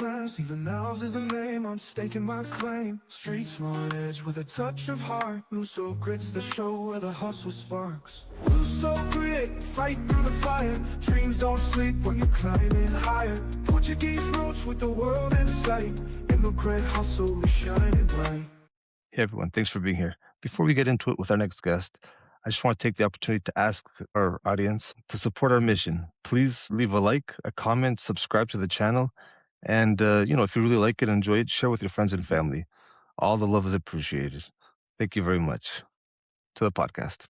class, even ours is a name. I'm staking my claim. Street smart edge with a touch of heart. Luso grits the show where the hustle sparks. Luso grit, fight through the fire. Dreams don't sleep when you're climbing higher. Portuguese roots with the world in sight. Immigrant hustle, we shining bright. Hey everyone, thanks for being here. Before we get into it with our next guest, I just want to take the opportunity to ask our audience to support our mission. Please leave a like, a comment, subscribe to the channel, and if you really like it, enjoy it, share with your friends and family. All the love is appreciated. Thank you very much. To the podcast.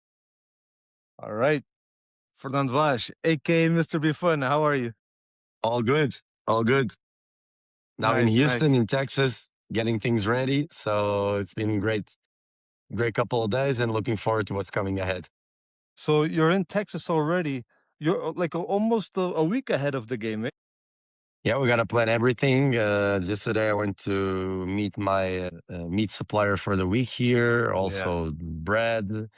All right, Fernando, aka Mr. Bifana, how are you? All good. All good. Now in Nice, Houston, nice. in Texas, getting things ready. So it's been great couple of days and looking forward to what's coming ahead. So you're in Texas already. You're like almost a week ahead of the game, eh? Yeah, we got to plan everything. Just today, I went to meet my meat supplier for the week here. Also, bread.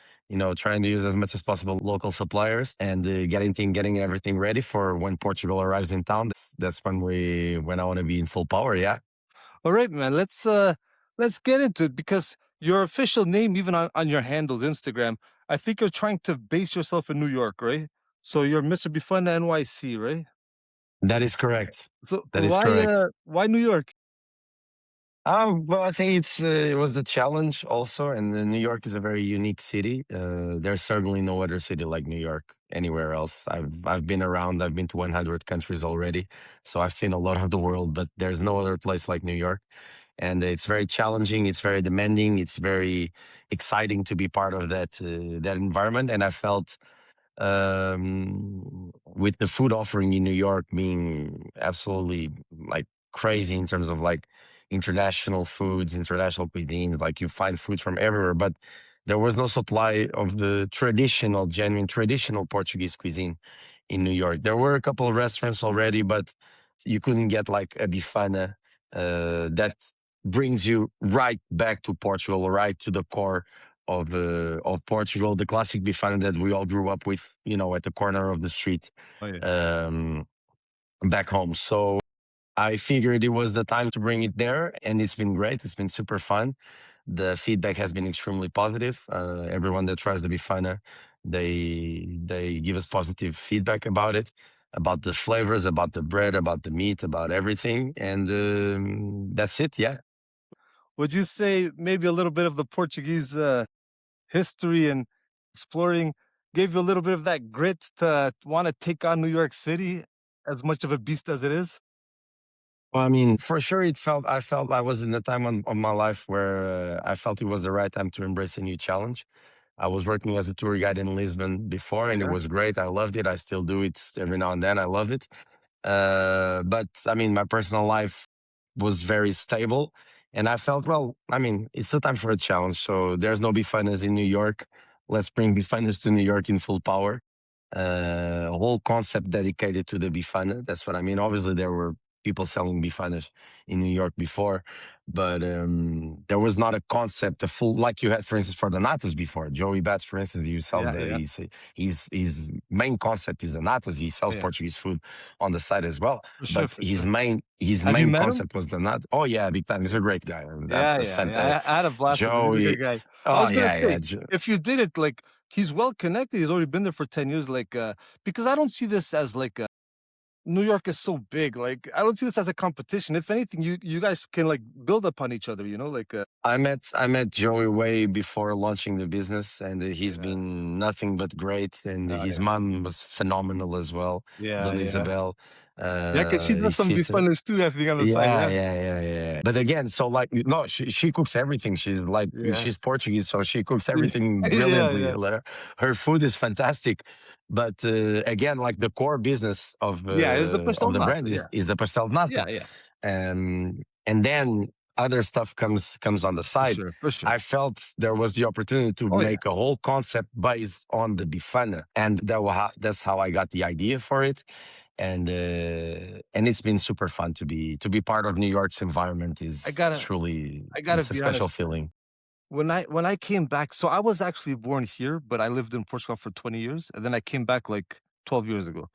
Trying to use as much as possible local suppliers and getting everything ready for when Portugal arrives in town. That's when I want to be in full power. Yeah. All right, man. Let's get into it because your official name, even on your handles, Instagram, I think you're trying to base yourself in New York, right? So you're Mr. Bifana NYC, right? That is correct. So That is correct. why New York? Well, I think it was the challenge also, and New York is a very unique city. There's certainly no other city like New York anywhere else. I've been around. I've been to 100 countries already, so I've seen a lot of the world. But there's no other place like New York, and it's very challenging. It's very demanding. It's very exciting to be part of that environment. And I felt with the food offering in New York being absolutely like crazy in terms of like international foods, international cuisine, like you find food from everywhere, but there was no supply of the genuine traditional Portuguese cuisine in New York. There were a couple of restaurants already, but you couldn't get like a Bifana that brings you right back to Portugal, right to the core of Portugal, the classic Bifana that we all grew up with, at the corner of the street back home. So I figured it was the time to bring it there, and it's been great. It's been super fun. The feedback has been extremely positive. Everyone that tries the Bifana, they give us positive feedback about it, about the flavors, about the bread, about the meat, about everything, and that's it. Yeah. Would you say maybe a little bit of the Portuguese history and exploring gave you a little bit of that grit to want to take on New York City, as much of a beast as it is? Well, I mean, for sure, I felt I was in a time of my life where I felt it was the right time to embrace a new challenge. I was working as a tour guide in Lisbon before, and it was great. I loved it. I still do it every now and then. I love it. But I mean, my personal life was very stable, and I felt, well, I mean, it's the time for a challenge. So there's no Bifanas in New York. Let's bring Bifanas to New York in full power. A whole concept dedicated to the Bifana. That's what I mean. Obviously, there were people selling Bifanas in New York before, but there was not a concept, a full, like you had, for instance, for the natas before. Joey Bats, for instance, he sells his main concept is the natas. He sells Portuguese food on the side as well. Sure, But his main concept was the nat. Oh yeah, big time. He's a great guy. I had a blast. Joey, he's a good guy. Oh yeah. If you did it, like, he's well connected. He's already been there for 10 years. Like, because I don't see this as like New York is so big. Like, I don't see this as a competition. If anything, you guys can like build upon each other. Like. I met Joey way before launching the business, and he's been nothing but great. And his mom was phenomenal as well. Isabel. Because she does some Bifanas too, I think, on the side. Yeah. But again, so like, no, she cooks everything. She's like, she's Portuguese, so she cooks everything brilliantly. Her food is fantastic. But again, like the core business of the brand is the pastel de nata. And then other stuff comes on the side. For sure. I felt there was the opportunity to make a whole concept based on the Bifana, and that's how I got the idea for it. And it's been super fun to be part of New York's environment. It's a special feeling. When I came back, so I was actually born here, but I lived in Portugal for 20 years, and then I came back like 12 years ago.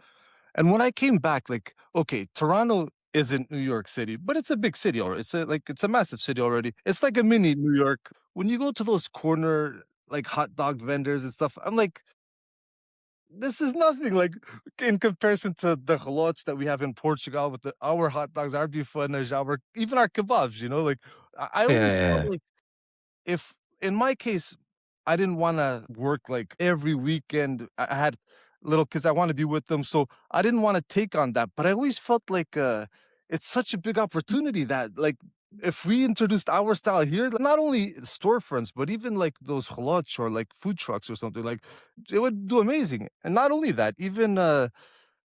And when I came back, like, okay, Toronto isn't New York City, but it's a big city already. It's a massive city already. It's like a mini New York. When you go to those corner like hot dog vendors and stuff, I'm like, this is nothing like in comparison to the halots that we have in Portugal with our hot dogs, our bifanas, our even our kebabs. Like I Yeah, always yeah, felt yeah. like if in my case, I didn't wanna work, like, every weekend. I had little kids, I wanna be with them, so I didn't wanna take on that, but I always felt like, it's such a big opportunity that, like, if we introduced our style here, not only storefronts, but even, like, those halots or, like, food trucks or something, like, it would do amazing, and not only that, even,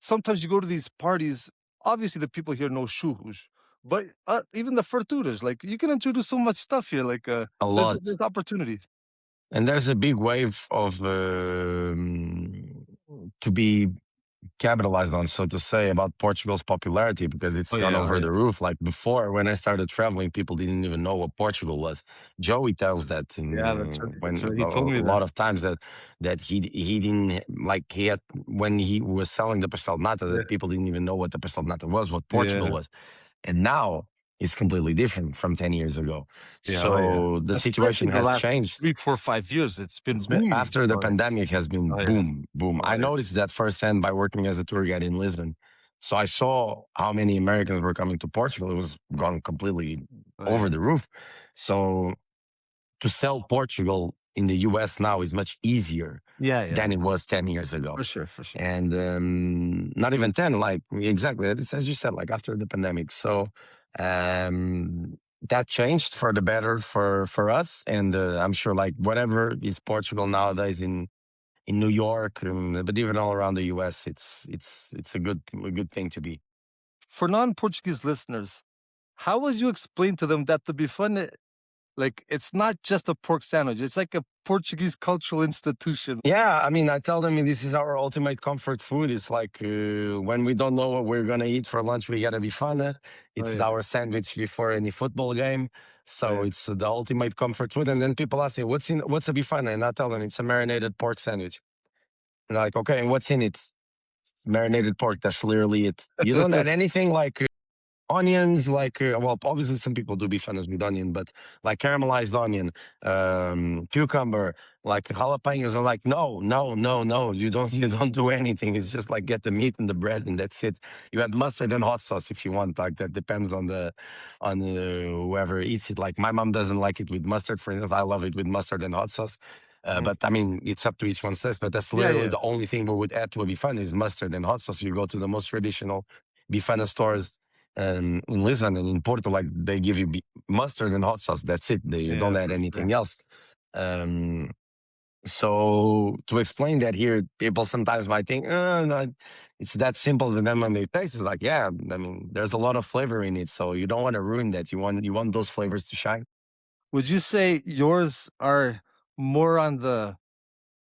sometimes you go to these parties, obviously, the people here know churros, but, even the farturas, like, you can introduce so much stuff here, like, A lot. there's opportunity. And there's a big wave of to be capitalized on, so to say, about Portugal's popularity because it's Oh, gone yeah, oh, over yeah. the roof. Like before, when I started traveling, people didn't even know what Portugal was. Joey tells that Yeah, that's right, that's when right, he told a me that. lot of times that he didn't like he had when he was selling the pastel nata Yeah, that people didn't even know what the pastel nata was, what Portugal yeah, was, and now it's completely different from 10 years ago. yeah, oh, yeah. So the Especially situation the has last changed 3, 4, 5 years, it's been it's been booming. after the Oh, yeah, pandemic has been oh, yeah, boom, boom. oh, I yeah, noticed that firsthand by working as a tour guide in Lisbon. So I saw how many Americans were coming to Portugal. It was gone completely oh, over yeah. the roof. So to sell Portugal in the US now is much easier Yeah, yeah, than it was 10 years ago. for sure, for sure. And not even 10, like exactly, it's as you said, like after the pandemic. So that changed for the better for us. And I'm sure like whatever is Portugal nowadays in New York, but even all around the US, it's a good thing to be. For non-Portuguese listeners, how would you explain to them that the bifana, like, it's not just a pork sandwich, it's like a Portuguese cultural institution? Yeah, I mean, I tell them this is our ultimate comfort food. It's like when we don't know what we're gonna eat for lunch, we gotta be fun. Oh, It's yeah, our sandwich before any football game, oh, so yeah. it's the ultimate comfort food. And then people ask me, what's a bifana?" And I tell them it's a marinated pork sandwich. And they're like, okay, and what's in it? Marinated pork. That's literally it. You don't add anything like onions, like well, obviously some people do Bifanas with onion, but like caramelized onion, cucumber, like jalapenos. Are like, no, no, no, no. You don't you don't do anything. It's just like get the meat and the bread, and that's it. You add mustard and hot sauce if you want. Like that depends on whoever eats it. Like my mom doesn't like it with mustard, for instance. I love it with mustard and hot sauce. Mhm. But I mean, it's up to each one's taste. But that's Yeah, literally yeah. the only thing we would add to a bifana is mustard and hot sauce. You go to the most traditional bifana stores in Lisbon and in Porto, like they give you mustard and hot sauce. That's it. You Yeah, don't add for anything sure. else. Um, so to explain that here, people sometimes might think, no, it's that simple. But then when they taste, it's like, yeah, I mean, there's a lot of flavor in it. So you don't want to ruin that. You want those flavors to shine. Would you say yours are more on the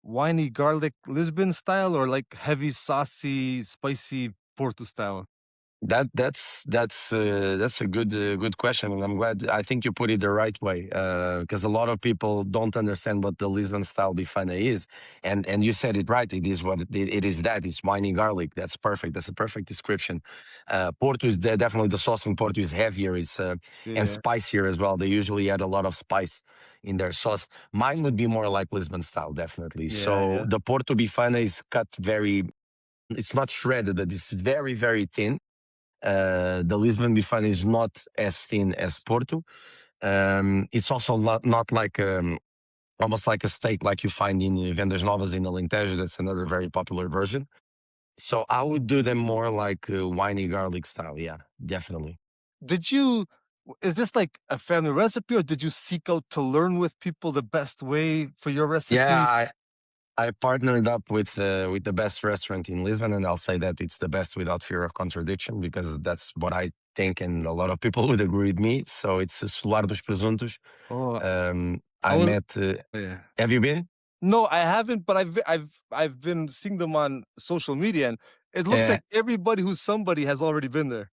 winey garlic Lisbon style or like heavy, saucy, spicy Porto style? That's a good question, and I'm glad. I think you put it the right way because a lot of people don't understand what the Lisbon style bifana is, and you said it right. It is what it is. That it's winey garlic. That's perfect. That's a perfect description. Porto is definitely the sauce in Porto is heavier. It's and Yeah, spicier as well. They usually add a lot of spice in their sauce. Mine would be more like Lisbon style, definitely. yeah, So yeah. the Porto bifana is cut very. It's not shredded, but it's very very thin. The Lisbon Bifana is not as thin as Porto. It's also not like almost like a steak like you find in Vendas Novas in Alentejo. That's another very popular version. So I would do them more like winey garlic style. Yeah, definitely. Did you is this like a family recipe or did you seek out to learn with people the best way for your Yeah, recipe? I partnered up with the best restaurant in Lisbon, and I'll say that it's the best without fear of contradiction because that's what I think, and a lot of people would agree with me. So it's Solar dos Presuntos. Oh, I I was met. yeah. Have you been? No, I haven't, but I've been seeing them on social media, and it looks Yeah. like everybody who's somebody has already been there.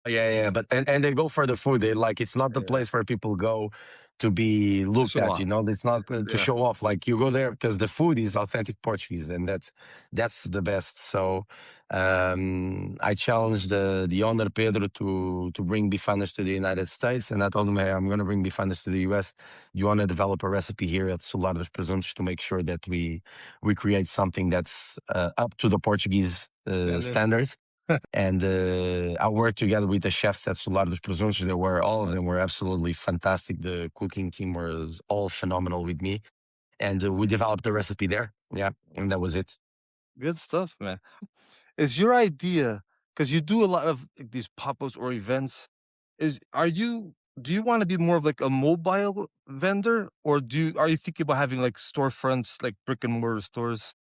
Yeah, yeah, but and they go for the food. They like it's not the Yeah. place where people go to be To looked show at. off. It's not to Yeah. show off. Like you go there because the food is authentic Portuguese, and that's the best. So I challenged the owner Pedro to bring Bifanas to the United States, and I told him, hey, I'm going to bring Bifanas to the US. You want to develop a recipe here at Solar dos Presuntos to make sure that we create something that's up to the Portuguese Standard. standards. And I worked together with the chefs at Solar dos Presuntos. All of them were absolutely fantastic. The cooking team was all phenomenal with me, and we developed the recipe there. Yeah, and that was it. Good stuff, man. Is your idea, because you do a lot of like, these pop-ups or events, do you want to be more of like a mobile vendor, or are you thinking about having like storefronts, like brick and mortar stores?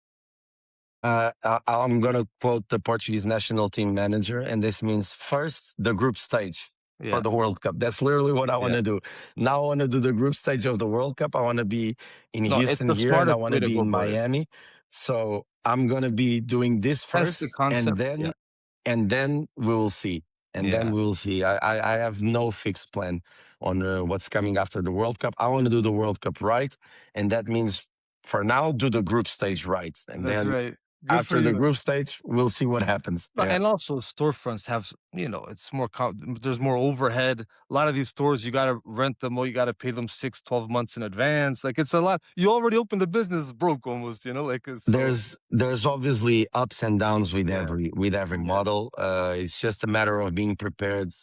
I'm going to quote the Portuguese national team manager, and this means first the group stage for Yeah. the World Cup. That's literally what I want Yeah. to do. Now I want to do the group stage of the World Cup. I want to be in No, it's Houston the here, and I smartest want way to to be go in about it. Miami. So I'm going to be doing this Test the first, concept. Yeah. and then we will see. And then Yeah. we will see. I have no fixed plan on what's coming after the World Cup. I want to do the World Cup right, and that means for now do the group stage right, and That's then right. Good for after the you. group stage, we'll see what happens. No, Yeah. and also storefronts have, it's more there's more overhead. A lot of these stores, you gotta rent them or you gotta pay them 6, 12 months in advance. Like it's a lot. You already opened the business broke almost, like it's so There's obviously ups and downs with yeah, every yeah. model. It's just a matter of being prepared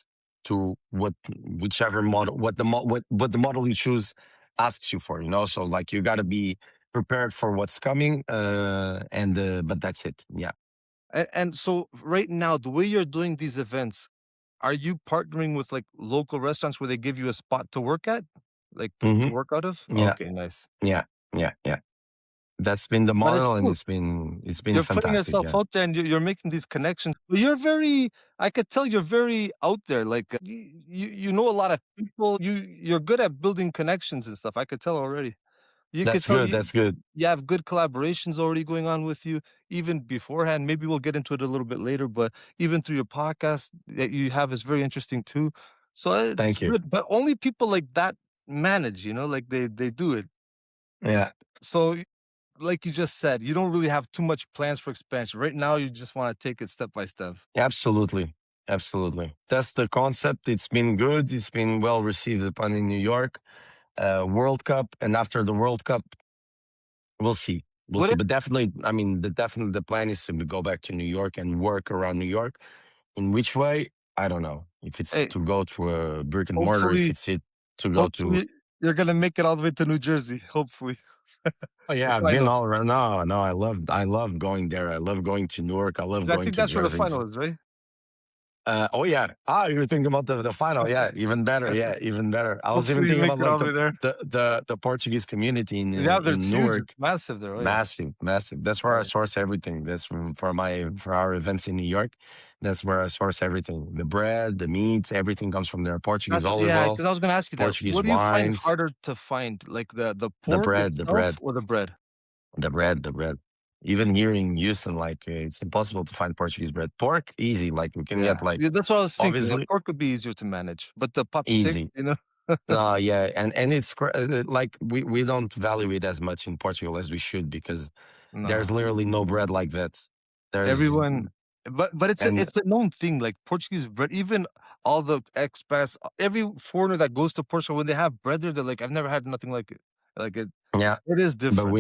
to whichever model what the model you choose asks you for. So like you got to be prepared for what's coming. And but that's it. Yeah. And so right now, the way you're doing these events, are you partnering with like local restaurants where they give you a spot to work at? Like to Hmm. work out of? Yeah. Okay, nice. Yeah. Yeah. Yeah. That's been the But it's model, and cool. it's been You're putting fantastic. yourself Yeah. out there and you're making these connections. But I could tell you're very out there. Like you know a lot of people. You're good at building connections and stuff. I could tell already. You could That's tell good. That's good. you have good collaborations already going on with you, even beforehand. Maybe we'll get into it a little bit later, but even through your podcast that you have is very interesting too. So it's Thank you. good. But only people like that manage, like they do it. Yeah. So like you just said, you don't really have too much plans for expansion. Right now, you just want to take it step by step. Absolutely. Absolutely. That's the concept. It's been good. It's been well received upon in New York. World Cup. And after the World Cup, we'll see. We'll What see. if, But definitely, I mean, the plan is to go back to New York and work around New York. In which way? I don't know. If it's hey, to go to a brick and mortar, if hopefully, it's it to go to. hopefully you're gonna make it all the way to New Jersey. Hopefully, Oh the yeah, I've been final. all around. No, no, I love going there. I love going to Newark. I love 'Cause I going think to that's where the Jersey. final is, right? Oh yeah. You're thinking about the final. Yeah, even better. Yeah, even better. I was even Hopefully, you thinking make about it like all the way there. the Portuguese community Yeah, in that's huge. It's Newark. massive there. Oh yeah. Massive, massive. That's where I Yeah. source everything. That's for our events in New York. That's where I source everything. The bread, the meat, everything comes from there. Portuguese olive Yeah, oil, because I was gonna ask you that. Portuguese What do you find wines, harder to find, like the the pork bread, the itself bread, or the bread? the bread. Even here in Houston, like it's impossible to find Portuguese bread. Pork, easy. Like we can get Yeah, like yeah, that's what I was thinking. Like obviously pork would be easier to manage, but the pop sick, easy. Yeah, and it's like we don't value it as much in Portugal as we should because there's no. literally no bread like that. There's Everyone, but and it's a known thing. Like Portuguese bread, even all the expats, every foreigner that goes to Portugal when they have bread there, they're like, I've never had nothing like it. Like yeah, it is but different.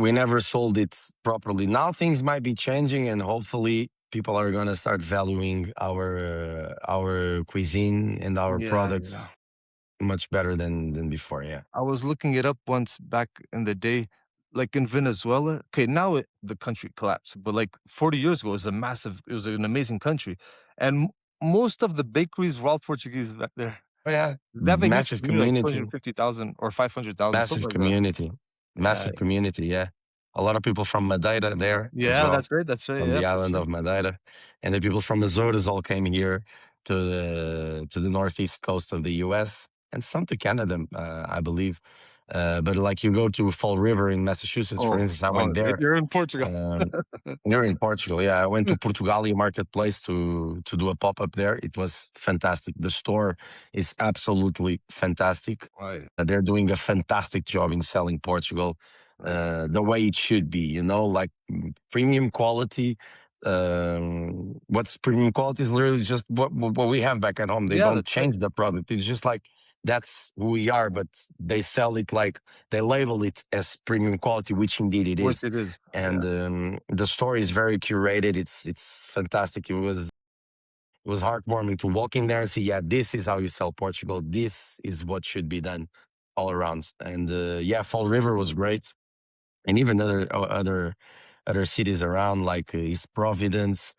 we never sold it properly. Now things might be changing, and hopefully people are gonna start valuing our cuisine and our Yeah, yeah. products much better than before. Yeah, I was looking it up once back in the day, like in Venezuela. Okay, now the country collapsed, but like 40 years ago, it was an amazing country. And most of the bakeries were all Portuguese back there. oh, yeah, They have a huge massive community, like community. 250,000 or 500,000, something Massive like that. community. Yeah, Massive community, yeah. A lot of people from Madeira there as yeah, well, that's right, from yeah, the for island sure. of Madeira. And the people from Azores all came here to the northeast coast of the US and some to Canada, I believe. But like you go to Fall River in Massachusetts, for Oh, instance, I oh, went there. you're in Portugal. Um, you're in Portugal, yeah. I went to Portugal Marketplace to do a pop up there. It was fantastic. The store is absolutely fantastic. Right. They're doing a fantastic job in selling Portugal Nice. the way it should be. You know, like premium quality. What's premium quality is literally just what we have back at home. They Yeah, don't that's right. change the product. It's just like that's who we are, but they sell it like they label it as premium quality, which indeed it Which is. it is. And Yeah. the store is very curated. It's fantastic. It was heartwarming to walk in there and see, yeah, this is how you sell Portugal. This is what should be done all around. And yeah, Fall River was great, and even other cities around like East Providence,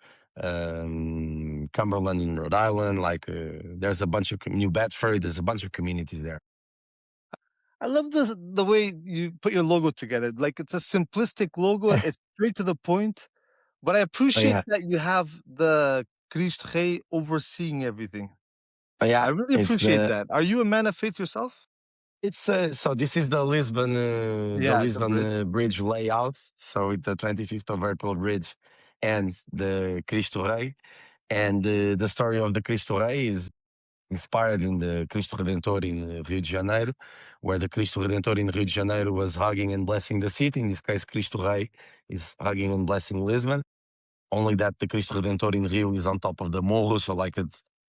Cumberland in Rhode Island. Like there's a bunch of New Bedford. There's a bunch of communities there. I love the way you put your logo together. Like it's a simplistic logo. It's straight to the point. But I Oh appreciate yeah, that you have the Cristo Rei overseeing everything. oh I yeah. really It's appreciate the that. Are you a man of faith yourself? It's so this is the Yeah, the Lisbon bridge. bridge layout. So it's the 25th of April bridge and the Cristo Rei. And the story of the Cristo Rei is inspired in the Cristo Redentor in Rio de Janeiro, where the Cristo Redentor in Rio de Janeiro was hugging and blessing the city. In this case, Cristo Rei is hugging and blessing Lisbon. Only that the Cristo Redentor in Rio is on top of the Morro, so like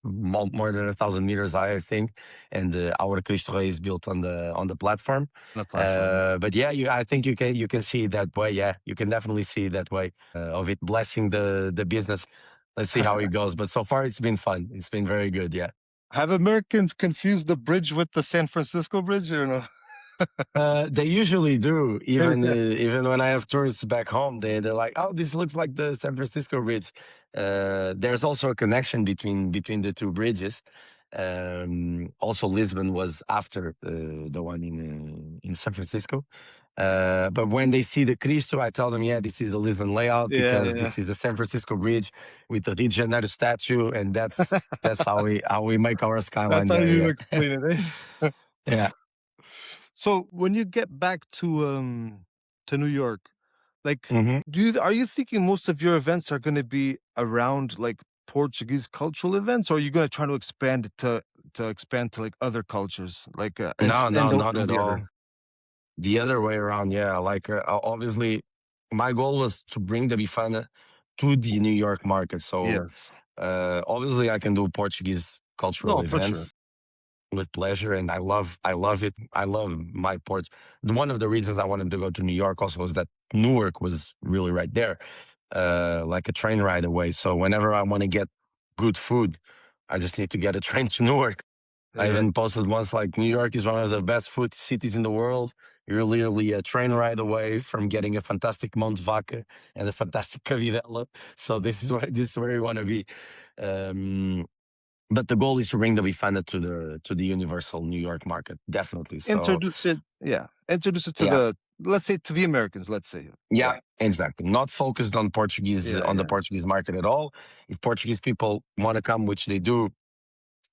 more than 1,000 meters high, I think. And our Cristo Rei is built on the platform. On the platform. But yeah, I think you can see it that way. Yeah, you can definitely see it that way of it blessing the business. Let's see how it goes. But so far, it's been fun. It's been very good. Yeah. Have Americans confused the bridge with the San Francisco Bridge or no? They usually do. Maybe, Even yeah. even when I have tourists back home, they're like, "Oh, this looks like the San Francisco Bridge." There's also a connection between the two bridges. Also, Lisbon was after the one in San Francisco. But when they see the Cristo, I tell them, "Yeah, this is the Lisbon layout Yeah, because yeah. this is the San Francisco Bridge with the Rio de Janeiro statue, and that's how we make our skyline That's how there." you Yeah, explain it, eh? yeah. So when you get back to New York, like hmm are you thinking most of your events are gonna be around like Portuguese cultural events, or are you gonna try to expand to like other cultures, like No, and no, don't not do at the other? all. The other way around, yeah. Like obviously, my goal was to bring the Bifana to the New York market. So Yes. obviously, I can do Portuguese cultural No, for sure. events with pleasure, and I love it. I love my port. One of the reasons I wanted to go to New York also was that Newark was really right there, like a train ride away. So whenever I want to get good food, I just need to get a train to Newark. I Yeah. even posted once like New York is one of the best food cities in the world. You're literally a train ride away from getting a fantastic Mont Vaca and a fantastic Cavidella. So this is where you want to be. Um, but the goal is to bring the Bifana to the universal New York market, definitely. So Introduce it to yeah, let's say to the Americans, let's say. yeah, Yeah. exactly. Not focused on Portuguese Yeah, on the yeah. Portuguese market at all. If Portuguese people want to come, which they do,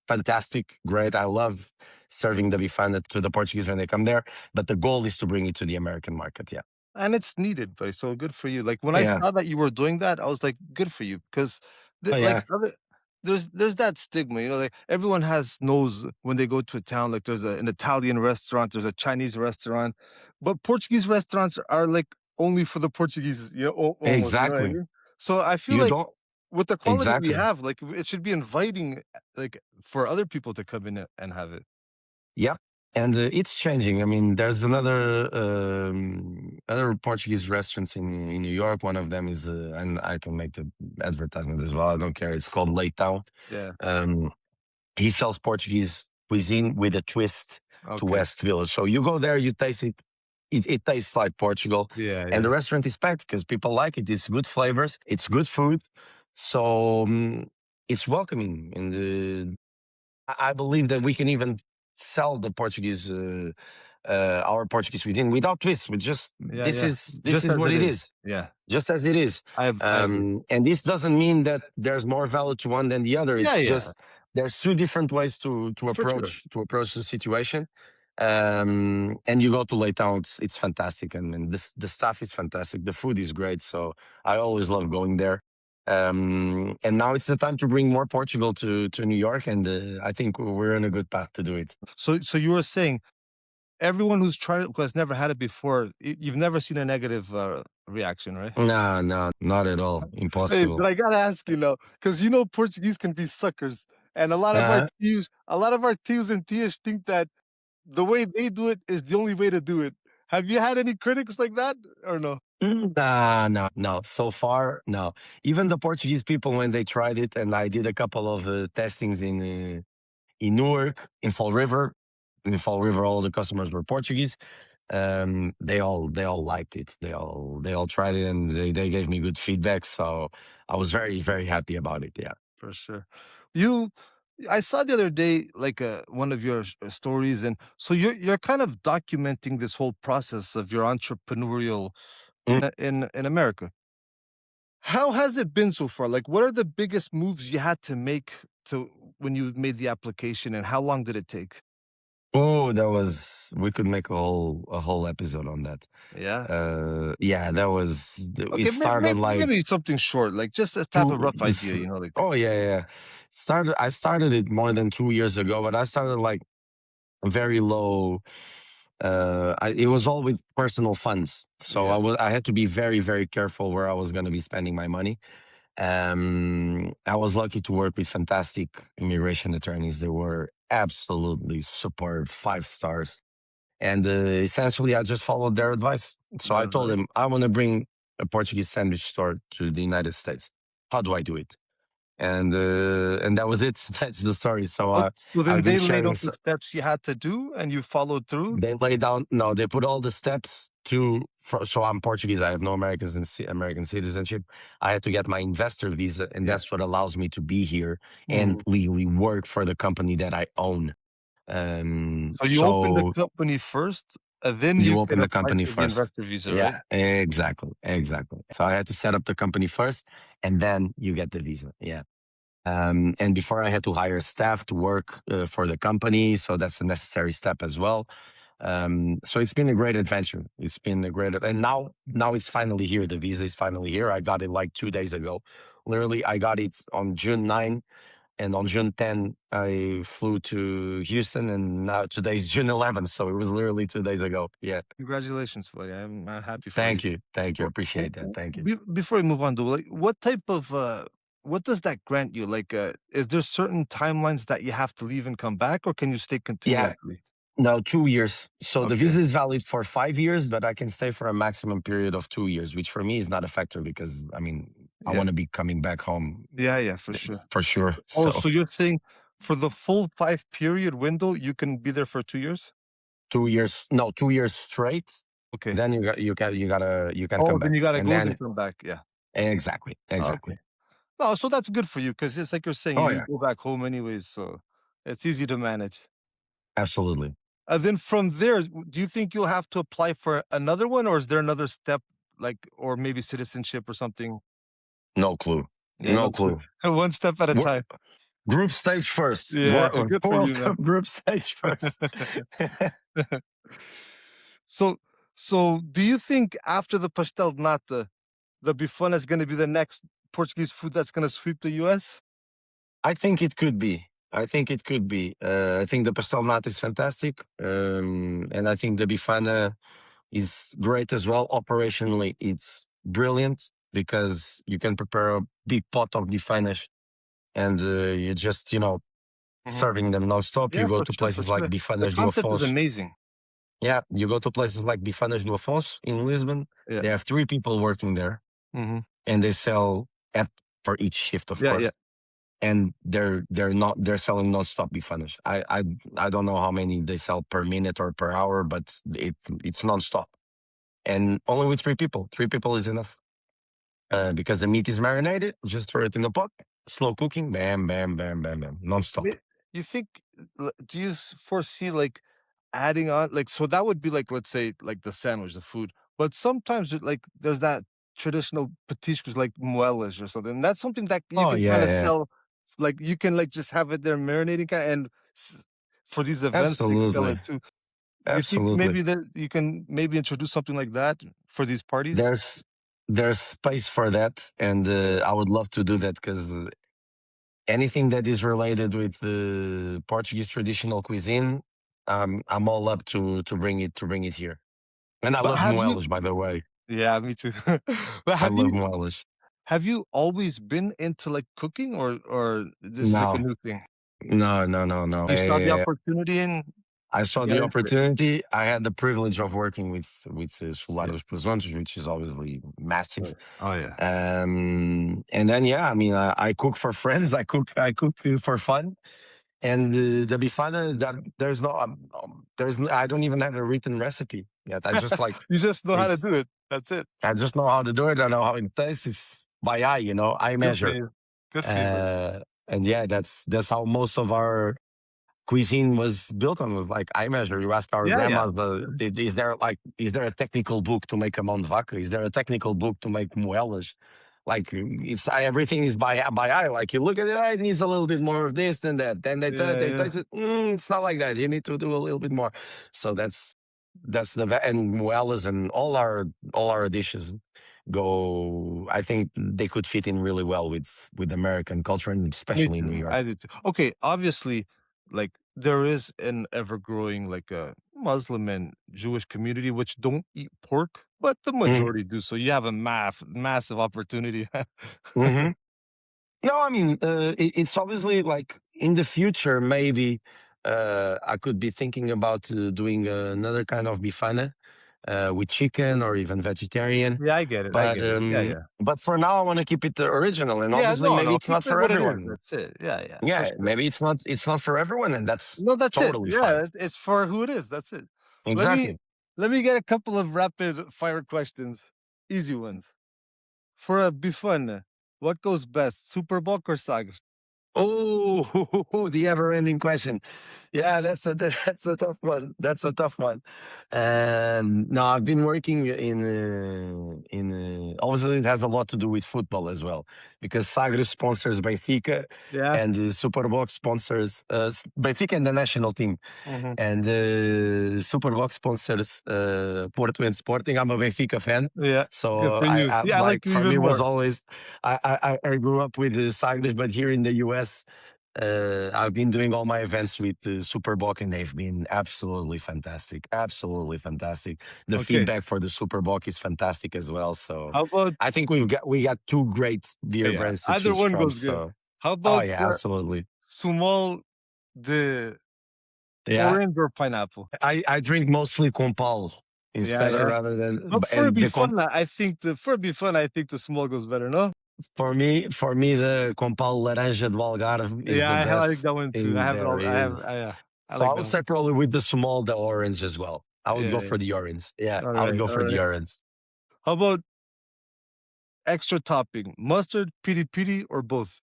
fantastic, great. I love serving the Bifana to the Portuguese when they come there. But the goal is to bring it to the American market. Yeah. And it's needed, but so good for you. Like when I Yeah. saw that you were doing that, I was like, good for you, because Oh like yeah. there's that stigma, like everyone knows when they go to a town, like there's an Italian restaurant, there's a Chinese restaurant, but Portuguese restaurants are like only for the Portuguese, almost, you know what I Exactly. mean? So I feel You like don't with the quality we exactly. have, like it should be inviting, like for other people to come in and have it. Yep. And it's changing. I mean, there's other Portuguese restaurants in New York. One of them is, and I can make the advertisement as well. I don't care. It's called Leitão. Yeah. Um, he sells Portuguese cuisine with a twist to Okay. West Village. So you go there, you taste it. It tastes like Portugal, Yeah. and Yeah. the restaurant is packed because people like it. It's good flavors. It's good food. So it's welcoming, and I believe that we can even sell the Portuguese, our Portuguese cuisine without twists. With just Yeah. this Yeah. is this Just is as what it it is. is, Yeah. just as it is. I agree. And this doesn't mean that there's more value to one than the other. Yeah. It's Yeah. just there's two different ways to For sure. approach the situation. And you go to Leitão, it's fantastic, and this the staff is fantastic. The food is great, so I always love going there. And now it's the time to bring more Portugal to New York, and I think we're in a good path to do it. So you were saying everyone who's tried it, who has never had it before, you've never seen a negative reaction, right? No, no, not at all. Hey, Impossible. but I gotta ask you now, because you know Portuguese can be suckers, and Uh-huh. a lot of our tios and tias think that the way they do it is the only way to do it. Have you had any critics like that or no? Nah, no, no. So far, no. Even the Portuguese people, when they tried it, and I did a couple of testings in Newark, in Fall River. In Fall River, all the customers were Portuguese. They all liked it. They all tried it, and they gave me good feedback. So I was very very happy about it. Yeah. For sure. You I saw the other day like one of your stories, and so you're kind of documenting this whole process of your entrepreneurial Mm. in America. How has it been so far? Like what are the biggest moves you had to make to when you made the application, and how long did it take? Oh, that was we could make a whole episode on that. Yeah. Yeah, that was it Okay, started like maybe something short, like just to have a two. rough idea, you know, like Oh yeah, yeah. Yeah. I started it more than 2 years ago, but I started like very low. It was all with personal funds, so yeah, I had to be very very careful where I was going to be spending my money. I was lucky to work with fantastic immigration attorneys. They were absolutely superb, 5 stars. And essentially, I just followed their advice. So I that's told right. them, I want to bring a Portuguese sandwich store to the United States. How do I do it? And that was it. That's the story. So Oh, so then I've been they laid sharing. out the steps you had to do and you followed through? They lay down. No, they put all the steps so I'm Portuguese. I have no American citizenship. I had to get my investor visa, and Yeah. that's what allows me to be here and Mhm. legally work for the company that I own. So you open the So company first, then you you can open the apply company for the first. investor visa, right? Yeah, exactly, exactly. So I had to set up the company first, and then you get the visa. Yeah. And before I had to hire staff to work for the company, so that's a necessary step as well. So it's been a great adventure. It's been a great, and now it's finally here. The visa is finally here. I got it like 2 days ago. Literally, I got it on June 9, and on June 10, I flew to Houston, and now today's June 11. So it was literally 2 days ago. Yeah. Congratulations, buddy. I'm happy for you. Thank you. Thank you. Well, Appreciate that. Thank you. before we move on, though, like, what type of what does that grant you? Like, is there certain timelines that you have to leave and come back, or can you stay Yeah. continuously? No, 2 years. So the Okay. visa is valid for 5 years, but I can stay for a maximum period of 2 years, which for me is not a factor because I mean, I Yeah. want to be coming back home Yeah, for sure. for sure. Oh, So so you're saying for the full 5 period window, you can be there for 2 years? 2 years, no, 2 years straight. Okay. Then you can Oh, come then back, you gotta and go, then then come back. Yeah. exactly, Okay. exactly. No, so that's good for you because it's like you're saying, Oh you yeah, go back home anyways, so it's easy to manage. absolutely. Then from there, do you think you'll have to apply for another one, or is there another step, like, or maybe citizenship or something? No clue, Yeah, no no clue. clue. One step at a Wor- time. Group stage first, Yeah, good for World you, man. Cup group stage first. So, so do you think after the pastel de nata, the bifana is going to be the next Portuguese food that's going to sweep the US? I think it could be. I think it could be. I think the pastel nut is fantastic, and I think the bifana is great as well. Operationally, it's brilliant because you can prepare a big pot of bifanas, and you just Mhm. serving them nonstop. You Yeah, go for to sure, for places like sure. The Bifanas do concept is Afonso. amazing. Yeah, you go to places like Bifanas do Afonso in Lisbon. Yeah. They have 3 people working there, Hmm. and they sell at for each shift, of Yeah, yeah. course, and they're selling non-stop Bifanas. I don't know how many they sell per minute or per hour, but it's non-stop, and only with 3 people. 3 people is enough because the meat is marinated. Just throw it in the pot, slow cooking, bam, bam, bam, bam, bam, non-stop. You think, do you foresee like adding on, like, so that would be like, let's say, like the sandwich, the food, but sometimes like there's that traditional petiscos like muelas or something. That's something that you Oh can yeah, kind of yeah, sell, like you can like just have it there marinating, and for these events, like sell absolutely. it too. You think Absolutely. maybe that you can maybe introduce something like that for these parties? There's there's space for that, and I would love to do that because anything that is related with the Portuguese traditional cuisine, I'm all up to bring it here. And I But love have you moelas, by the way. Yeah, me too. But I love moelas. have you always been into, like, cooking or this is, like, a No, new thing? no, no, no, no. You saw the opportunity and I you saw got the into it? opportunity. I had the privilege of working with Solar Yeah. dos Presentes, which is obviously massive. Right. Oh, yeah. And then yeah, I mean, I cook for friends. I cook for fun. And the Bifana, that I don't even have a written recipe yet. I just like You just know how to it's do it. That's it. I just know how to do it. I know how it tastes. It's by eye, eye Good for measure. you. Good for you, buddy. Uh, and yeah, that's how most of our cuisine was built on, was like eye measure. You ask our Yeah, yeah. grandmas, is there a technical book to make a mão de vaca? Is there a technical book to make moelas? Like it's everything is by eye. Like you look at it, it needs a little bit more of this than that. Then Yeah, they yeah. taste it. It's not like that. You need to do a little bit more. So that's and moelas and all our dishes go. I think they could fit in really well with American culture and Me especially in New too. York. I do too. Okay, obviously, like, there is an ever-growing, like, Muslim and Jewish community which don't eat pork, but the Mm-hmm. majority do, so you have a massive opportunity. Mm-hmm. No, I mean, it's obviously like in the future, maybe I could be thinking about doing another kind of bifana with chicken or even vegetarian. Yeah, I get it, I get it. Yeah, yeah. But for now, I want to keep it original, and Yeah, obviously, no, maybe no, it's keep not it for what it is, everyone. that's it. Yeah, yeah, for Yeah, sure. maybe it's not for everyone, and that's No, that's it. totally Yeah, fine. it's for who it is, that's it. Let me Exactly. let me get a couple of rapid fire questions, easy ones. For a bifana, what goes best, super bulk or sagres? Oh, the ever-ending question. Yeah, that's a tough one. That's a tough one. No, I've been working in obviously it has a lot to do with football as well, because Sagres sponsors Benfica Yeah. and Superbox sponsors Benfica and the national team, Mhm. and Superbox sponsors Porto and Sporting. I'm a Benfica fan, Yeah, good so for you. I See, I like like you for me even it was more. always I grew up with Sagres, but here in the US, I've been doing all my events with Superboc, and they've been absolutely fantastic. Absolutely fantastic. The Okay, feedback for the Superboc is fantastic as well. So how about I think we got two great beer yeah, brands to either choose one from. goes good. So How oh about, yeah, absolutely. Sumal the Yeah, orange or pineapple? I drink mostly Compal Yeah, instead of yeah. rather than But for and the comp bifana, I think the small goes better, no? for me the Compal Laranja de Algarve is Yeah, the I like best that one too. I thing have it there all. is. I So I like would that one. say probably with the small, the orange as well. I would Yeah, go yeah. for the orange. Yeah, All I would right, go all for the right. orange. How about extra topping? Mustard, piri piri, or both?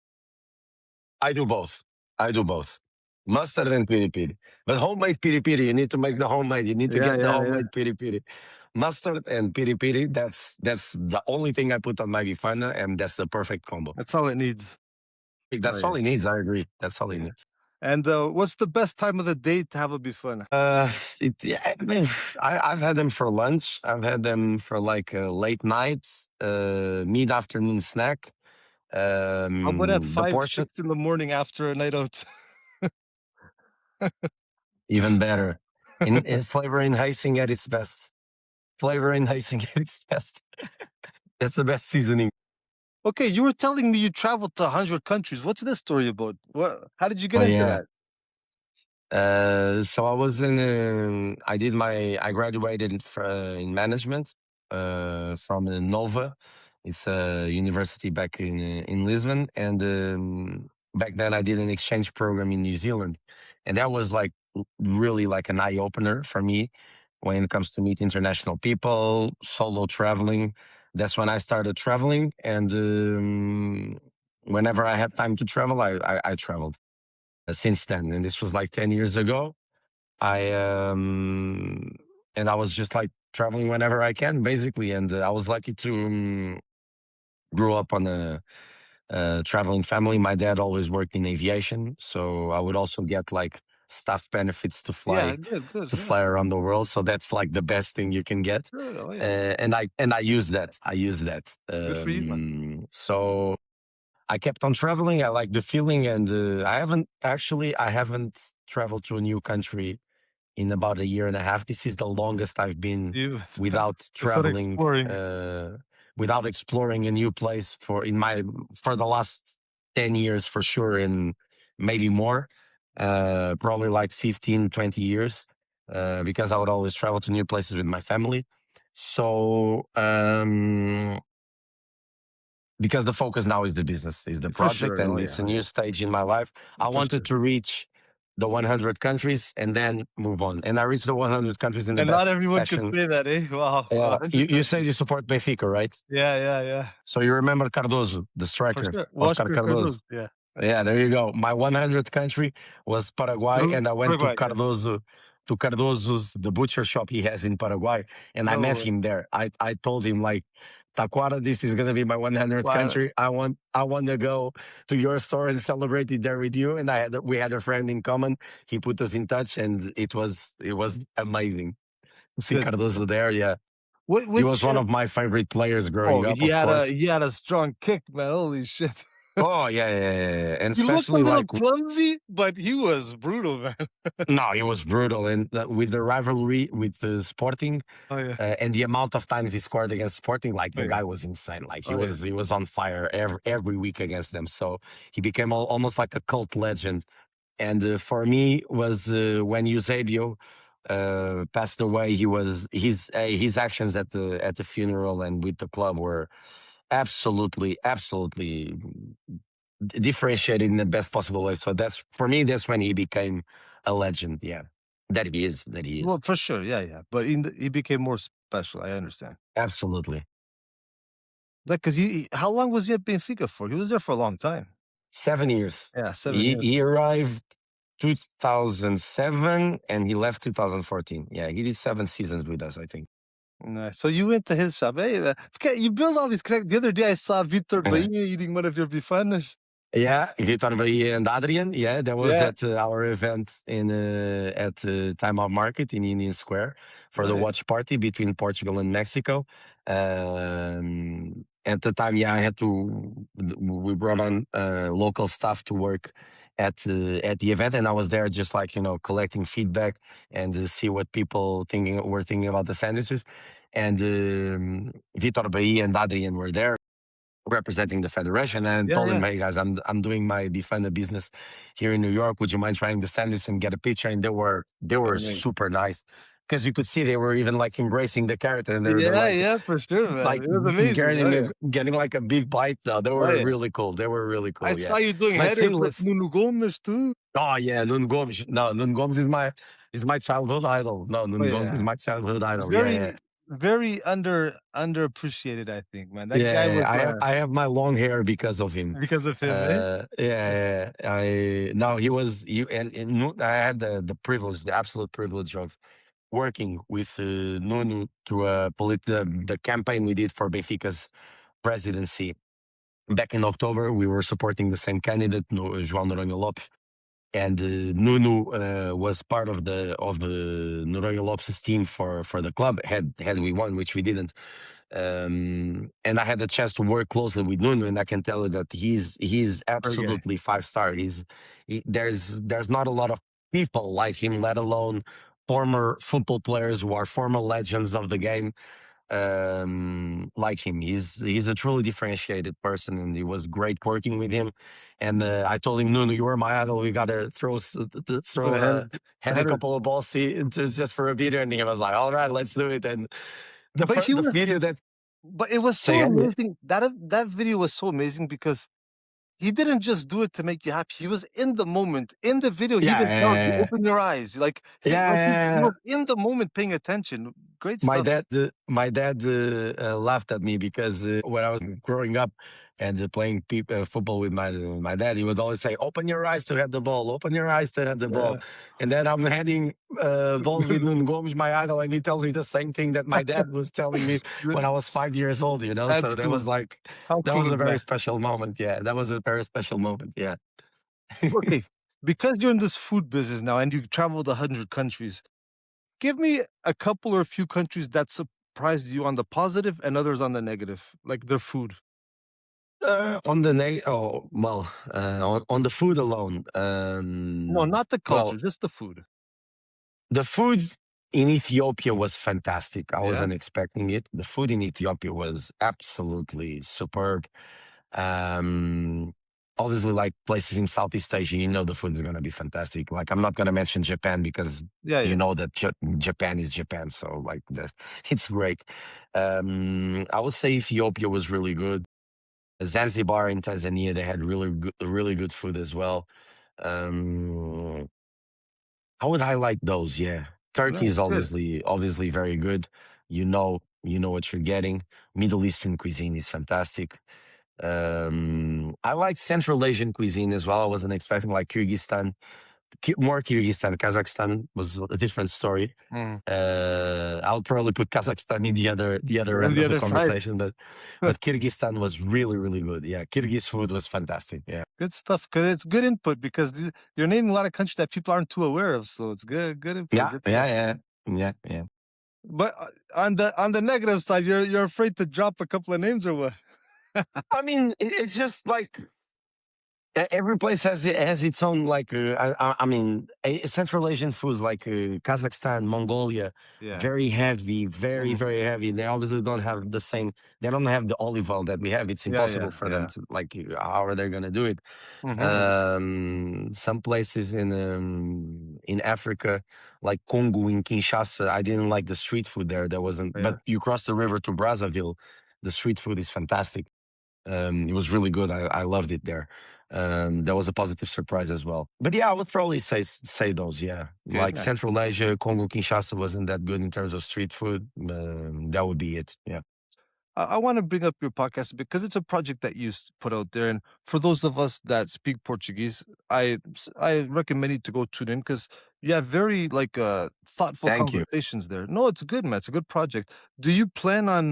I do both. I do both. Mustard and piri piri. But homemade piri piri, you need to make the homemade. You need to Yeah, get the yeah, yeah. homemade piri piri. Mustard and piri piri, that's the only thing I put on my bifana, and that's the perfect combo. That's all it needs. Oh That's yeah, all he needs. I agree. That's all he yeah. needs. And what's the best time of the day to have a bifana? Yeah, I mean, I've had them for lunch. I've had them for like late nights, mid afternoon snack. How about at The 5, portion 6 in the morning after a night out? even better. In flavor enhancing at its best. Flavor enhancing at its best. That's the best seasoning. Okay, you were telling me you traveled to 100 countries. What's this story about? What? How did you get Oh into yeah. that? So I was in. I graduated in management from Nova. It's a university back in Lisbon, and back then I did an exchange program in New Zealand, and that was like really like an eye opener for me when it comes to meet international people, solo traveling. That's when I started traveling, and whenever I had time to travel, I traveled since then, and this was like 10 years ago. I and I was just like traveling whenever I can, basically, and I was lucky to grow up on a traveling family. My dad always worked in aviation, so I would also get like staff benefits Yeah, good, good. to Yeah, fly around the world. So that's like the best thing you can get. good. Oh, yeah. And I use that. I use that. Good for you, man. So I kept on traveling. I like the feeling, and I haven't traveled to a new country in about a year and a half. This is the longest I've been You without without traveling, exploring. without exploring a new place for the last 10 years for sure, and maybe more, probably like 15, 20 years, because I would always travel to new places with my family. So, because the focus now is the business, is the For project, sure. Oh, and yeah. it's a Oh, yeah. new stage in my life. I For wanted sure. to reach the 100 countries and then move on. And I reached the 100 countries in the And not best everyone could fashion. say that, eh? Wow. Yeah, 100 you said countries. you support Benfica, right? Yeah, yeah, yeah. So you remember Cardoso, the For striker, sure. Oscar Oscar Cardoso. Cardoso. Yeah. Yeah, there you go. My 100th country was Paraguay, and I went Uruguay. Yeah. To Cardoso's, the butcher shop he has in Paraguay, and I No met way. him there. I told him like, Taquara, this is gonna be my 100th Wow. country. I want to go to your store and celebrate it there with you. And we had a friend in common. He put us in touch, and it was amazing to see Good. Cardoso there. Yeah, he was Which? one of my favorite players growing Oh, up, of course. he had a strong kick, man. Holy shit. Oh yeah. And He looked a especially little like, clumsy, but he was brutal, man. no, he was brutal. And with the rivalry with Sporting, Oh yeah. and the amount of times he scored against Sporting, like Oh the yeah. guy was insane. Like Oh yeah. he was on fire every week against them. So he became almost like a cult legend. And for me, was when Eusebio passed away. His actions at the funeral and with the club were absolutely differentiated in the best possible way. So that's for me. That's when he became a legend. Yeah, that he is. That he Well, is. for sure. Yeah, yeah. But he became more special. I understand. Absolutely. Like, cause how long was he at Benfica for? He was there for a long time. 7 years. Yeah, 7 years. He arrived 2007 and he left 2014. Yeah, he did 7 seasons with us, I think. Nice. So you went to his shop. Hey, okay, you build all these connections. The other day I saw Vitor Yeah. Bahia eating one of your bifanas. Yeah, Vitor Bahia and Adrian. Yeah, that was Yeah. at our event at Time Out Market in Union Square for the Nice. watch party between Portugal and Mexico. At the time, yeah, we brought on local staff to work at the event, and I was there just like, collecting feedback and see what people were thinking about the sandwiches. And Vitor Bahia and Adrian were there representing the federation, and Yeah, told him, yeah. "Hey guys, I'm doing my Bifana business here in New York. Would you mind trying the sandwich and get a picture?" And they were Amazing. super nice, because you could see they were even like embracing the character, and they're Yeah, like yeah, for sure, man. like It was amazing. Oh, yeah. getting like a big bite. Though they Oh, were yeah. really cool. They were really I cool. saw Yeah. you doing Let's see. headers with Nuno Gomes too. Oh yeah, Nuno Gomes. No, Nuno Gomes is my childhood idol. No, Oh, Nuno Gomes is yeah. my childhood He's idol. Yeah. very underappreciated, I think, man. That guy Yeah, was I have my long hair because of him. because of him, eh? Yeah. I no, he was you and I had the privilege, the absolute privilege of working with Nuno through the campaign we did for Benfica's presidency back in October. We were supporting the same candidate, João Noronha Lopes, and Nuno was part of the Noronha Lopes' team for the club. Had we won, which we didn't. And I had the chance to work closely with Nuno, and I can tell you that he's Very guy. absolutely 5-star. There's not a lot of people like him, let alone former football players who are former legends of the game, like him. He's a truly differentiated person, and it was great working with him. And I told him, Nuno, you are my idol. We gotta throw The a header. couple of balls just for a beater. And he was like, all right, let's do it. And But he the was video that but it was so say amazing. That video was so amazing because he didn't just do it to make you happy. He was in the moment. In the video, he even tells you, yeah, open your eyes. Like, like he yeah. was in the moment paying attention. Great stuff. My dad laughed at me because when I was growing up and playing football with my dad, he would always say, "Open your eyes to head the ball. Open your eyes to head the Yeah. ball." And then I'm heading balls with Nuno Gomes, my idol, and he tells me the same thing that my dad was telling me when I was 5 years old. That's So that cool. was like How that cool was is a very that? special moment. Yeah, that was a very special moment. Yeah. Okay. Because you're in this food business now and you traveled 100 countries, give me a couple or a few countries that surprised you on the positive and others on the negative, like their food. On the on the food alone. No, not the culture, Well, just the food. the food in Ethiopia was fantastic. I Yeah? wasn't expecting it. The food in Ethiopia was absolutely superb. Um, Obviously, like places in Southeast Asia, you know the food is going to be fantastic. Like I'm not going to mention Japan because Yeah, you yeah. know that Japan is Japan, so like it's great. I would say Ethiopia was really good. Zanzibar in Tanzania, they had really good food as well. Um, I would highlight those. Yeah, Turkey No, is good. obviously very good. You know what you're getting. Middle Eastern cuisine is fantastic. I like Central Asian cuisine as well. I wasn't expecting like Kyrgyzstan, more Kyrgyzstan. Kazakhstan was a different story. Mm. I'll probably put Kazakhstan in the other And end the of the other side. conversation, but Kyrgyzstan was really good. Yeah, Kyrgyz food was fantastic. Yeah, Good stuff, because it's good input because you're naming a lot of countries that people aren't too aware of, so it's good input, yeah, good yeah, stuff. yeah, yeah, yeah. But, on the negative side, you're afraid to drop a couple of names or what? I mean, it's just like every place has its own like I mean Central Asian foods like Kazakhstan, Mongolia, Yeah. very heavy, Mhm. very heavy. They obviously don't have the same. They don't have the olive oil that we have. It's Yeah, yeah, impossible for them yeah. to like. How are they gonna do it? Mhm. Some places in Africa, like Congo in Kinshasa, I didn't like the street food there. There wasn't. But Yeah. you cross the river to Brazzaville, the street food is fantastic. It was really good. I loved it there. That was a positive surprise as well. But yeah, I would probably say those. Yeah, Good, like man. Central Asia, Congo Kinshasa wasn't that good in terms of street food. That would be it. Yeah. I wanna bring up your podcast because it's a project that you put out there, and for those of us that speak Portuguese, I recommend you to go tune in because you have very, like, thoughtful Thank you. conversations there. No, it's good, man, it's a good project. Do you plan on,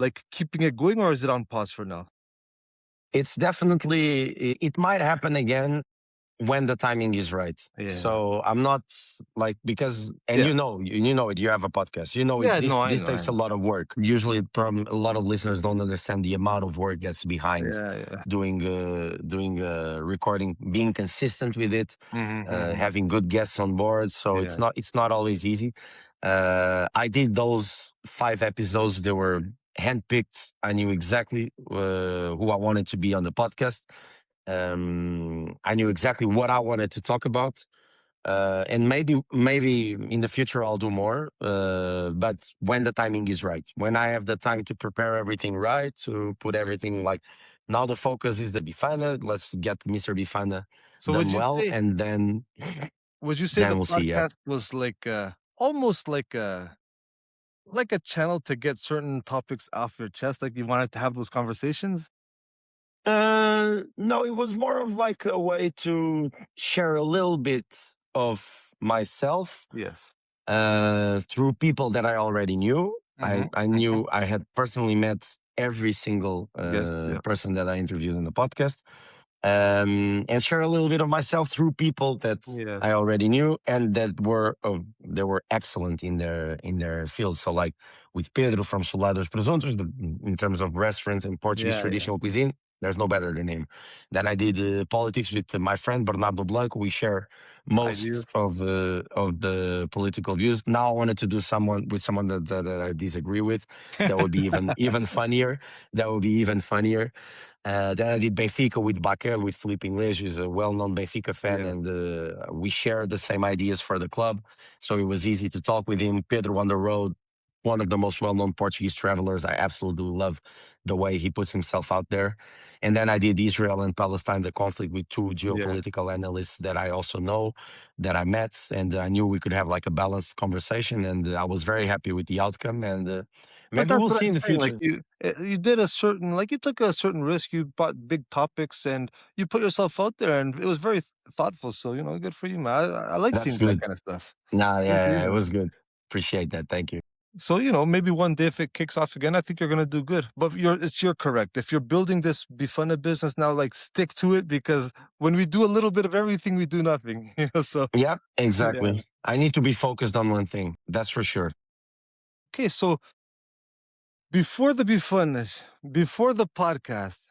like, keeping it going, or is it on pause for now? It's definitely. It might happen again when the timing is right. Yeah. So I'm not like because and Yeah. you know it. You have a podcast. You know it. Yeah, no, This I takes a know. lot of work. Usually, a lot of listeners don't understand the amount of work that's behind Yeah, yeah. doing recording, being consistent with it, Mhm, mhm. having good guests on board. So Yeah. it's not always easy. I did those 5 episodes. They were handpicked. I knew exactly who I wanted to be on the podcast. I knew exactly what I wanted to talk about, and maybe in the future I'll do more. But when the timing is right, when I have the time to prepare everything right, to put everything like now the focus is the Bifana. Let's get Mr. Bifana So done well, and would you say then the we'll see. Yeah. podcast was like, almost like a channel to get certain topics off your chest, like you wanted to have those conversations? No, it was more of like a way to share a little bit of myself Yes. through people that I already knew. Mhm, I mhm. knew I had personally met every single Yes, yeah. person that I interviewed in the podcast, and share a little bit of myself through people that Yes. I already knew and that they were excellent in their field. So like with Pedro from Solados Presuntos, in terms of restaurants and Portuguese Yeah, yeah. traditional cuisine, there's no better than him. Then I did politics with my friend Bernardo Blanco. We share most Ideas. of the political views. Now I wanted to do someone with someone that I disagree with. That would be even funnier. That would be even funnier. Then I did Benfica with Baquer, with Felipe Inglês, who's a well-known Benfica fan, Yeah. and we share the same ideas for the club. So it was easy to talk with him. Pedro on the road, one of the most well-known Portuguese travelers. I absolutely love the way he puts himself out there. And then I did Israel and Palestine, the conflict, with two Yeah. geopolitical analysts that I also know, that I met, and I knew we could have like a balanced conversation. And I was very happy with the outcome. And But maybe that's we'll what see I'm in the saying, like, future. you did a certain like, you took a certain risk, you bought big topics, and you put yourself out there, and it was very thoughtful, so, good for you, man. I like That's seeing that good. kinda stuff. Nah, Good for you, yeah, it man. was good. Appreciate that. Thank you. So, maybe one day if it kicks off again, I think you're gonna do good. But you're correct. If you're building this Bifana business now, like stick to it because when we do a little bit of everything, we do nothing. So Yeah, yeah. exactly. I need to be focused on one thing. That's for sure. Okay, so before the Bifanas, before the podcast,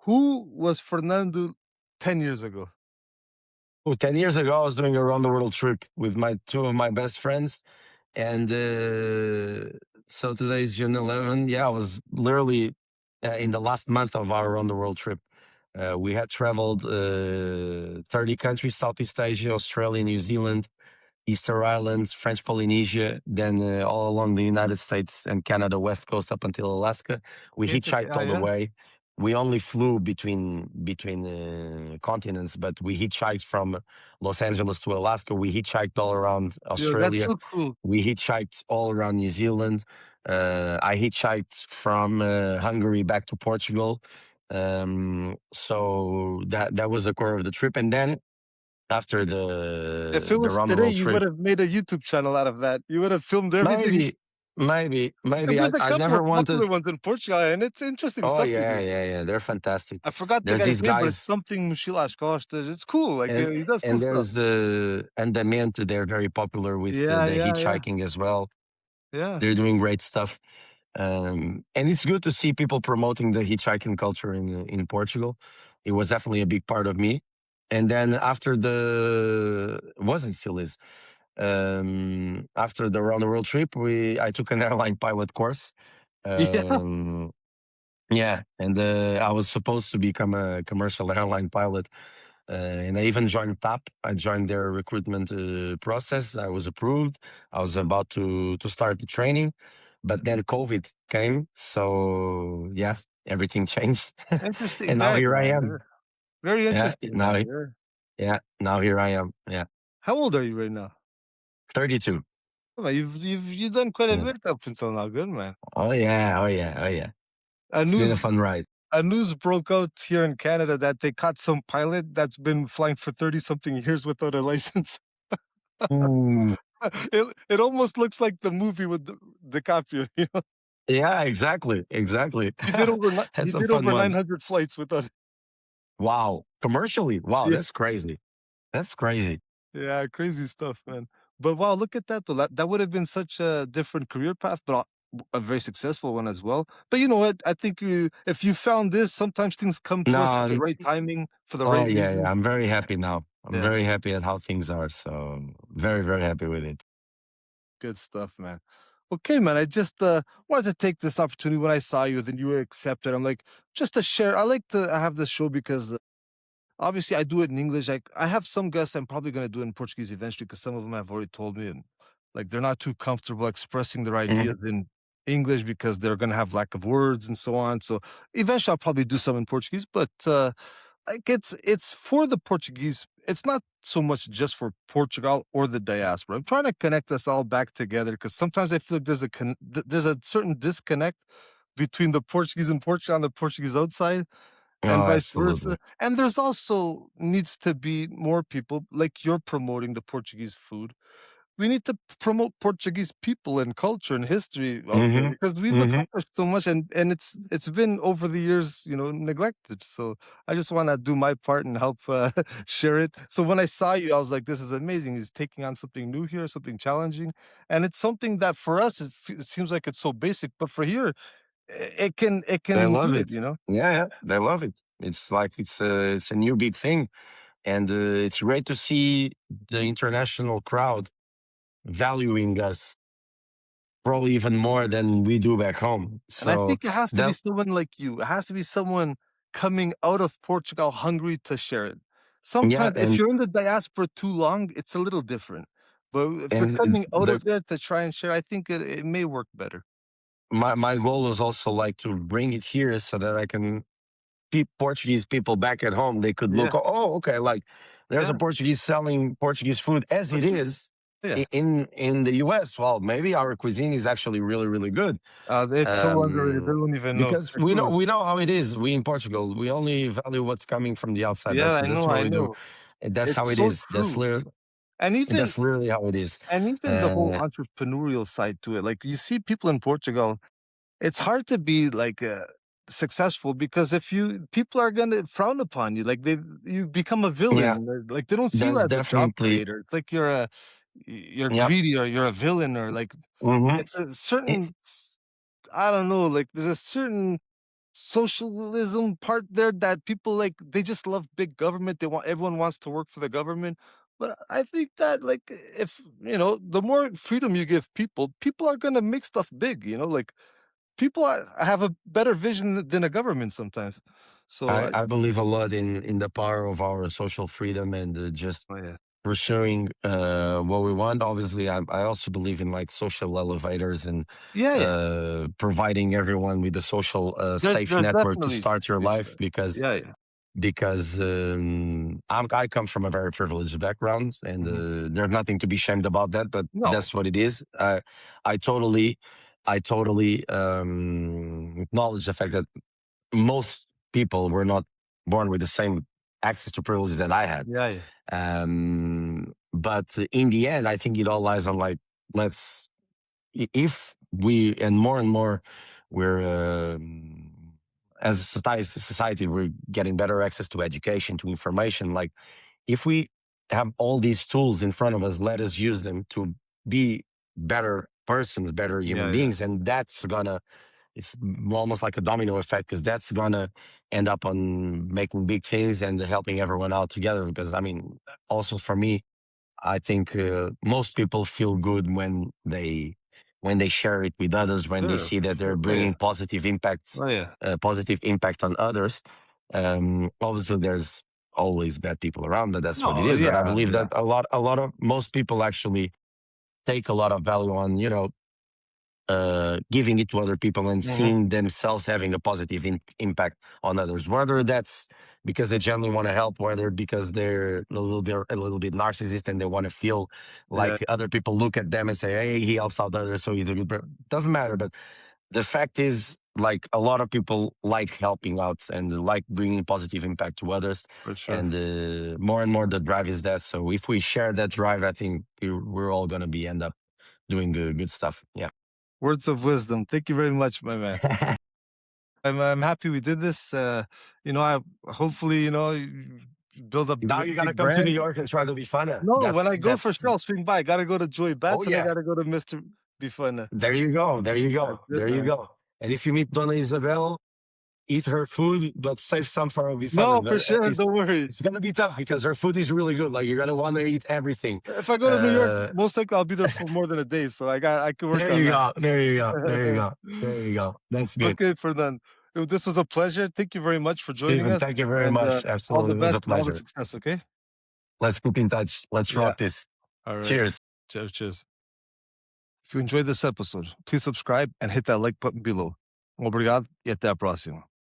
who was Fernando 10 years ago? Oh, 10 years ago, I was doing a around the world trip with my two of my best friends. And so today's June 11. Yeah, I was literally in the last month of our around the world trip. We had traveled 30 countries, Southeast Asia, Australia, New Zealand, Easter Islands, French Polynesia, then all along the United States and Canada, West Coast up until Alaska. We hitchhiked Yeah, all the yeah. way. We only flew between continents, but we hitchhiked from Los Angeles to Alaska. We hitchhiked all around Yo, that's Australia. so cool. We hitchhiked all around New Zealand. I hitchhiked from Hungary back to Portugal. So that was the core of the trip. And then after If it the was round the today, world you trip, would have made a YouTube channel out of that. You would have filmed everything. maybe. There's a I couple never of wanted. popular ones in Portugal, and it's interesting Oh stuff you yeah, do. yeah, yeah. They're fantastic. I forgot the There's guy's these name, but it's guys, something Mochilas Costas. It's cool. Like he does cool and stuff. there's Andamento. They're very popular with Yeah, the yeah, yeah, hitchhiking as well. yeah. They're doing great stuff. And it's good to see people promoting the hitchhiking culture in Portugal. It was definitely a big part of me. And then after the wasn't still is after the round the world trip, I took an airline pilot course. Yeah, Um, yeah, and I was supposed to become a commercial airline pilot, and I even joined TAP. I joined their recruitment process. I was approved. I was about to start the training, but then COVID came. So yeah, everything changed, interesting and now here I background. am. Yeah. Very Yeah, interesting, man. Yeah. now here I am. Yeah, How old are you right now? 32. Oh, man, you've done quite a Yeah. bit up until now. Good man. Oh yeah, oh yeah, oh yeah. A It's been news a fun ride. a news broke out here in Canada that they caught some pilot that's been flying for 30 something years without a license. Ooh. It almost looks like the movie with DiCaprio. Yeah, exactly, exactly. He That's a did fun over one. 900 flights without. Wow, commercially, wow, Yeah, that's crazy. That's crazy. yeah, crazy stuff, man. But wow, look at that though. That would have been such a different career path, but a very successful one as well. But you know what? I think if you found this, sometimes things come to us at the No, right timing for the oh right yeah, yeah. reason. I'm very happy now. I'm Yeah, very happy at how things are. So very, very happy with it. good stuff, man. Okay, man. I just wanted to take this opportunity when I saw you, then you accepted. I'm like, just to share. I like to have this show because obviously I do it in English. Like I have some guests I'm probably gonna do it in Portuguese eventually because some of them have already told me and like they're not too comfortable expressing their ideas Mhm. in English because they're gonna have lack of words and so on. So eventually I'll probably do some in Portuguese, but like it's for the Portuguese. It's not so much just for Portugal or the diaspora. I'm trying to connect us all back together because sometimes I feel like there's a certain disconnect between the Portuguese in Portugal and the Portuguese outside and Oh, vice absolutely. versa. And there's also needs to be more people like you're promoting the Portuguese food. We need to promote Portuguese people and culture and history out there Hmm. because we've Hmm. accomplished so much and it's been over the years, neglected. So I just want to do my part and help share it. So when I saw you, I was like, this is amazing. He's taking on something new here, something challenging. And it's something that for us, it seems like it's so basic, but for here, it can They love be it. it. Yeah, yeah, they love it. It's like it's a new big thing, and it's great to see the international crowd valuing us probably even more than we do back home. And I So think it has to be that someone like you. It has to be someone coming out of Portugal hungry to share it. yeah, Sometimes if you're in the diaspora too long, it's a little different. But if you're and coming out the of there to try and share, I think it may work better. my goal was also like to bring it here so that I can keep Portuguese people back at home. They could look, Yeah, oh, okay, like there's a yeah, Portuguese selling Portuguese food as for it sure. is Yeah. in the US. Well, maybe our cuisine is actually really, really good. It's so underrated. They Um, don't even know, because for sure. we know how it is. We in Portugal, we only value what's coming from the outside. Yeah, That's I what know, I we do. know. And that's how It's it so is. That's true. literally. And And even that's literally how it is. the whole Uh, entrepreneurial side to it. Like you see people in Portugal, it's hard to be like successful because if you people are gonna frown upon you, like you become a yeah, villain. Like they don't see you there's as a job definitely, creator. It's like you're yeah. greedy or you're a villain or like Hmm. it's a certain I don't know, like there's a certain socialism part there that people like they just love big government. They want everyone wants to work for the government. But I think that like if the more freedom you give people, people are gonna make stuff big, like people have a better vision than a government sometimes. So I believe a lot in the power of our social freedom and just oh, yeah. pursuing what we want. Obviously, I also believe in like social elevators and Yeah, yeah. providing everyone with a social safe There's network to definitely start your space for life that. Yeah, yeah. because I come from a very privileged background, and Mhm. there's nothing to be shamed about that. But No. that's what it is. I totally, I totally acknowledge the fact that most people were not born with the same access to privileges that I had. Yeah, yeah. But in the end, I think it all lies on like, let's, if we, and more, we're, as a society, we're getting better access to education, to information. Like, if we have all these tools in front of us, let us use them to be better persons, better Yeah, human yeah. beings. And that's gonna, it's almost like a domino effect because that's gonna end up on making big things and helping everyone out together. Because I mean, also for me, I think most people feel good when they share it with others, when they Sure, see for that they're sure. Oh yeah. bringing positive impacts, Oh yeah. positive impact on others. Obviously, there's always bad people around, but that's what it No, is. But I yeah, believe yeah. that a lot of most people actually take a lot of value on giving it to other people and Mhm. seeing themselves having a positive impact on others, whether that's because they genuinely want to help, whether because they're a little bit narcissist and they want to feel Yeah. like other people look at them and say, hey, he helps out others, so he's a good doesn't matter. But the fact is, like, a lot of people like helping out and like bringing positive impact to others, For sure. and more and more the drive is that. So if we share that drive, I think we're all going to be end up doing good stuff. Yeah. Words of wisdom. Thank you very much, my man. I'm happy we did this. I hopefully, you build a Now you gotta big come to New brand. York and try to be fun. No, when I go for sure, I'll swing by. I gotta go to Joy Oh Bats and I yeah. gotta go to Mr. Bifana. There you go. There you That's go. it, There you man. go. And if you meet Donna Isabel, eat her food, but save some for No, Bifana. for sure. Don't worry. It's gonna be tough because her food is really good. Like, you're gonna want to eat everything. If I go to New York, Uh, most likely I'll be there for more than a day. So I can work there on you that. go. There you go. There you go. There you go. That's good. Okay, Fernando. This was a pleasure. Thank you very much for joining Stephen, us. thank you very And much. all the Absolutely. It was a best and all the pleasure. success, okay? Let's keep in touch. Let's Yeah. rock this. All right. Cheers. Cheers, cheers. If you enjoyed this episode, please subscribe and hit that like button below. Obrigado e até a próxima.